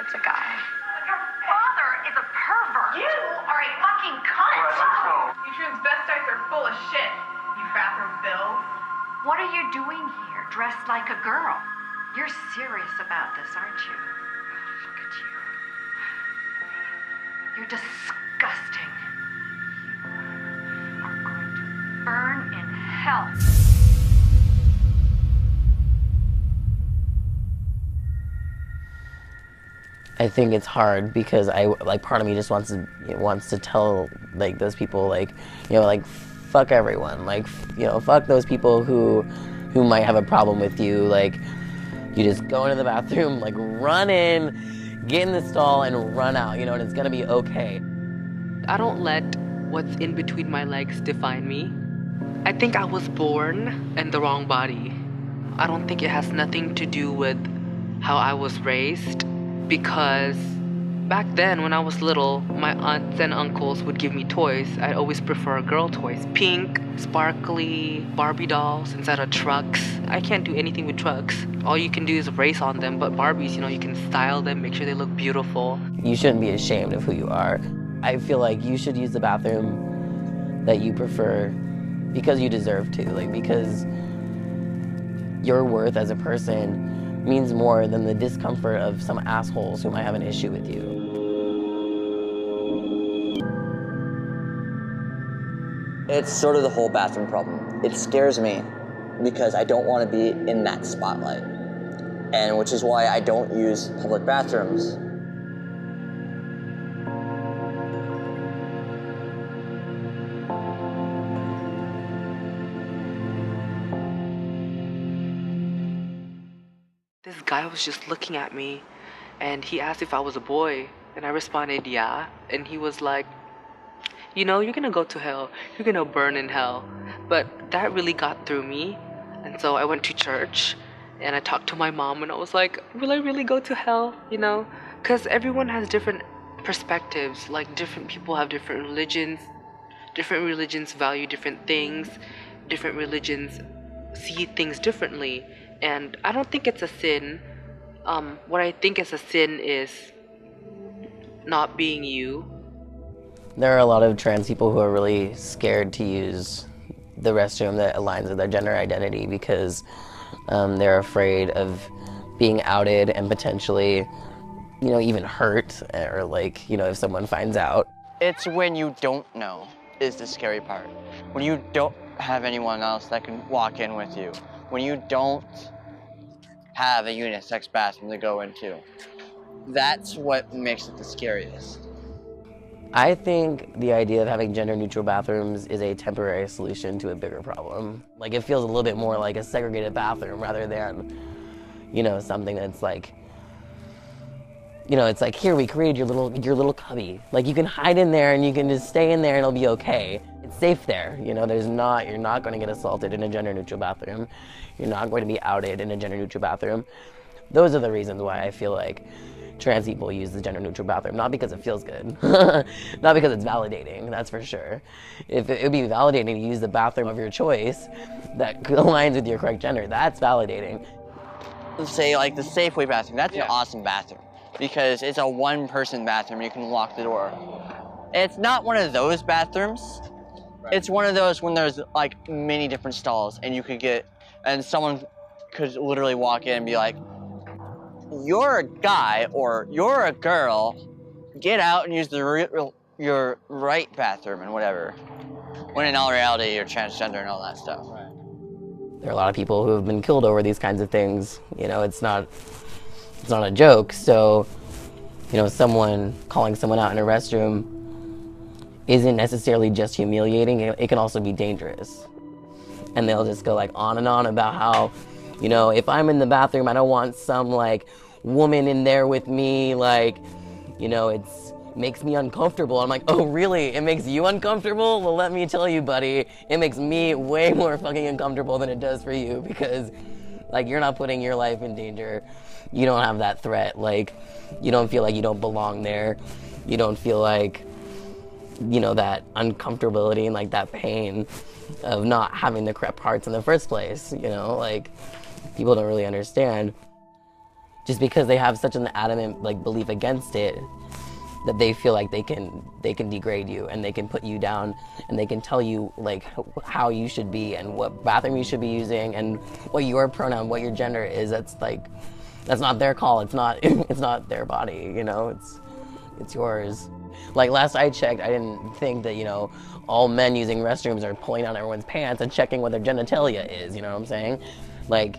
it's a guy. Your father is a pervert. You are a fucking cunt. You transvestites are full of shit, you bathroom bills. What are you doing here, dressed like a girl? You're serious about this, aren't you? Look at you. You're disgusting. You are going to burn in hell. I think it's hard because part of me just wants to tell like those people like, like fuck everyone, like, fuck those people who might have a problem with you. Like, you just go into the bathroom, like run in, get in the stall and run out, and it's gonna be okay. I don't let what's in between my legs define me. I think I was born in the wrong body. I don't think it has nothing to do with how I was raised. Because back then, when I was little, my aunts and uncles would give me toys. I'd always prefer girl toys. Pink, sparkly, Barbie dolls instead of trucks. I can't do anything with trucks. All you can do is race on them. But Barbies, you can style them, make sure they look beautiful. You shouldn't be ashamed of who you are. I feel like you should use the bathroom that you prefer because you deserve to. Like, because your worth as a person means more than the discomfort of some assholes who might have an issue with you. It's sort of the whole bathroom problem. It scares me because I don't want to be in that spotlight, and which is why I don't use public bathrooms. This guy was just looking at me, and he asked if I was a boy, and I responded, yeah. And he was like, you're gonna go to hell. You're gonna burn in hell. But that really got through me. And so I went to church, and I talked to my mom, and I was like, will I really go to hell? Because everyone has different perspectives. Like, different people have different religions. Different religions value different things. Different religions see things differently. And I don't think it's a sin. What I think is a sin is not being you. There are a lot of trans people who are really scared to use the restroom that aligns with their gender identity because they're afraid of being outed and potentially, even hurt, or if someone finds out. It's when you don't know is the scary part. When you don't have anyone else that can walk in with you. When you don't have a unisex bathroom to go into. That's what makes it the scariest. I think the idea of having gender-neutral bathrooms is a temporary solution to a bigger problem. Like, it feels a little bit more like a segregated bathroom rather than, something that's like, it's like, here, we created your little cubby. Like, you can hide in there and you can just stay in there and it'll be okay. It's safe there, you're not going to get assaulted in a gender-neutral bathroom. You're not going to be outed in a gender-neutral bathroom. Those are the reasons why I feel like trans people use the gender-neutral bathroom, not because it feels good, not because it's validating, that's for sure. If it would be validating to use the bathroom of your choice that aligns with your correct gender, that's validating. Let's say like the Safeway bathroom, that's an awesome bathroom because it's a one-person bathroom, you can lock the door. It's not one of those bathrooms. It's one of those when there's like many different stalls and someone could literally walk in and be like, you're a guy or you're a girl, get out and use your right bathroom and whatever. When in all reality, you're transgender and all that stuff. Right. There are a lot of people who have been killed over these kinds of things. It's not a joke. So, someone calling someone out in a restroom isn't necessarily just humiliating. It can also be dangerous. And they'll just go like on and on about how, if I'm in the bathroom, I don't want some like woman in there with me, like, it makes me uncomfortable. I'm like, oh really? It makes you uncomfortable? Well, let me tell you, buddy, it makes me way more fucking uncomfortable than it does for you because like you're not putting your life in danger. You don't have that threat. Like, you don't feel like you don't belong there. You don't feel like, that uncomfortability and like that pain of not having the correct parts in the first place, like people don't really understand. just because they have such an adamant like belief against it, that they feel like they can degrade you and they can put you down and they can tell you like how you should be and what bathroom you should be using and what your pronoun, what your gender is. That's not their call. It's not it's not their body, you know, it's yours. Like last I checked, I didn't think that, you know, all men using restrooms are pulling down everyone's pants and checking what their genitalia is, you know what I'm saying? Like,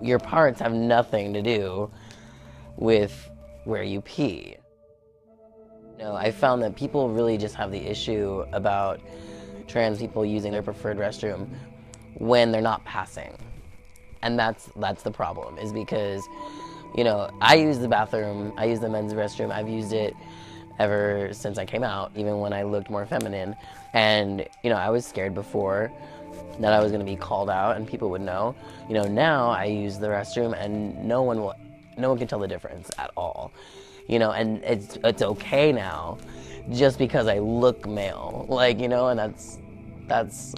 your parts have nothing to do with where you pee. You know, I found that people really just have the issue about trans people using their preferred restroom when they're not passing. And that's the problem, is because, you know, I use the bathroom, I use the men's restroom, I've used it ever since I came out, even when I looked more feminine. And, you know, I was scared before that I was gonna be called out and people would know. You know, now I use the restroom and no one can tell the difference at all. You know, and it's okay now just because I look male. Like, you know, and that's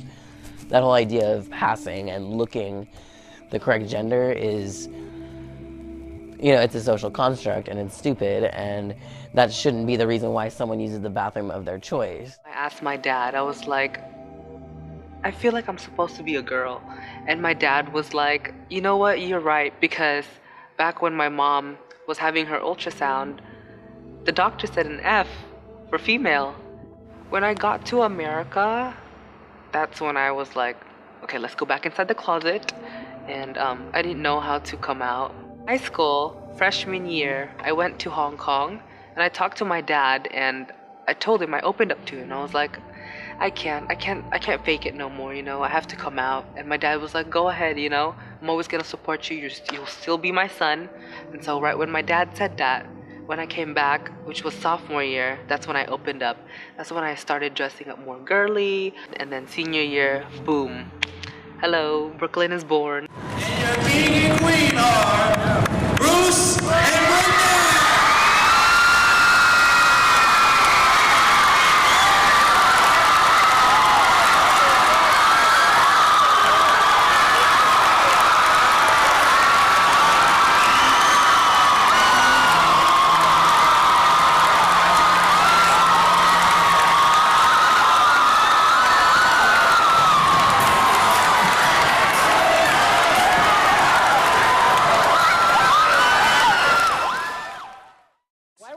that whole idea of passing and looking the correct gender is, you know, it's a social construct and it's stupid, and that shouldn't be the reason why someone uses the bathroom of their choice. I asked my dad, I was like, I feel like I'm supposed to be a girl. And my dad was like, you know what, you're right, because back when my mom was having her ultrasound, the doctor said an F for female. When I got to America, that's when I was like, okay, let's go back inside the closet. And I didn't know how to come out. High school, freshman year, I went to Hong Kong and I talked to my dad and I told him, I opened up to him. I was like, I can't fake it no more, you know, I have to come out. And my dad was like, go ahead, you know, I'm always gonna support you, you'll still be my son. And so right when my dad said that, when I came back, which was sophomore year, that's when I opened up. That's when I started dressing up more girly. And then senior year, boom. Hello, Brooklyn is born. And your king and queen are Bruce and Brooklyn!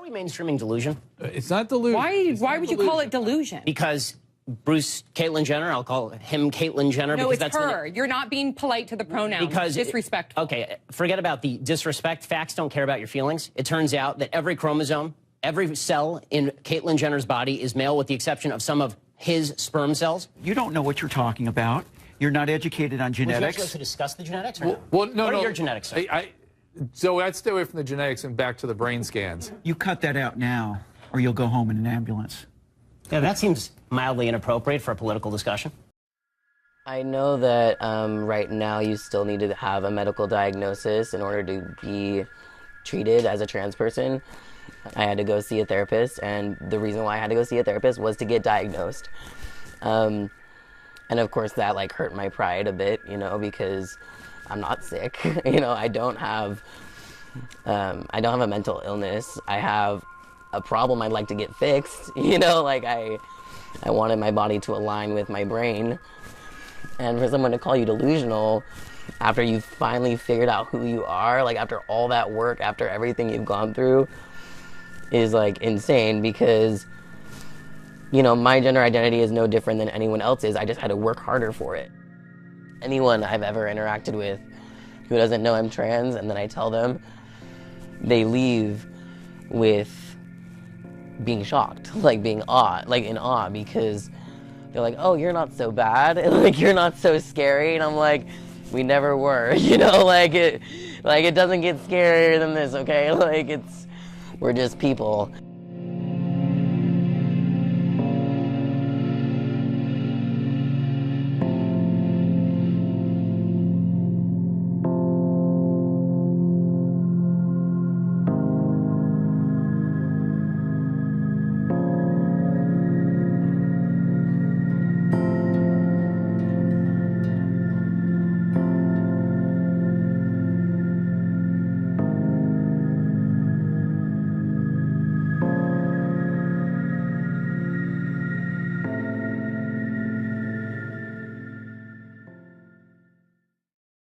Mainstreaming delusion? It's not delusion. Why would you call it delusion? Because Bruce Caitlyn Jenner, I'll call him Caitlyn Jenner. No, because it's her. You're not being polite to the pronouns. Because disrespectful. Okay, forget about the disrespect. Facts don't care about your feelings. It turns out that every chromosome, every cell in Caitlyn Jenner's body is male with the exception of some of his sperm cells. You don't know what you're talking about. You're not educated on genetics. Would you like to discuss the genetics or no? Well, no, what no. are your genetics, sir? So I'd stay away from the genetics and back to the brain scans. You cut that out now, or you'll go home in an ambulance. Yeah, that seems mildly inappropriate for a political discussion. I know that right now you still need to have a medical diagnosis in order to be treated as a trans person. I had to go see a therapist, and the reason why I had to go see a therapist was to get diagnosed. And of course that like hurt my pride a bit, you know, because I'm not sick. You know, I don't have a mental illness. I have a problem I'd like to get fixed. You know, like I wanted my body to align with my brain. And for someone to call you delusional after you've finally figured out who you are, like after all that work, after everything you've gone through, is like insane, because, you know, my gender identity is no different than anyone else's. I just had to work harder for it. Anyone I've ever interacted with who doesn't know I'm trans and then I tell them, they leave with being shocked, like being in awe, because they're like, oh, you're not so bad, like you're not so scary, and I'm like, we never were, you know, like it doesn't get scarier than this, okay, like we're just people.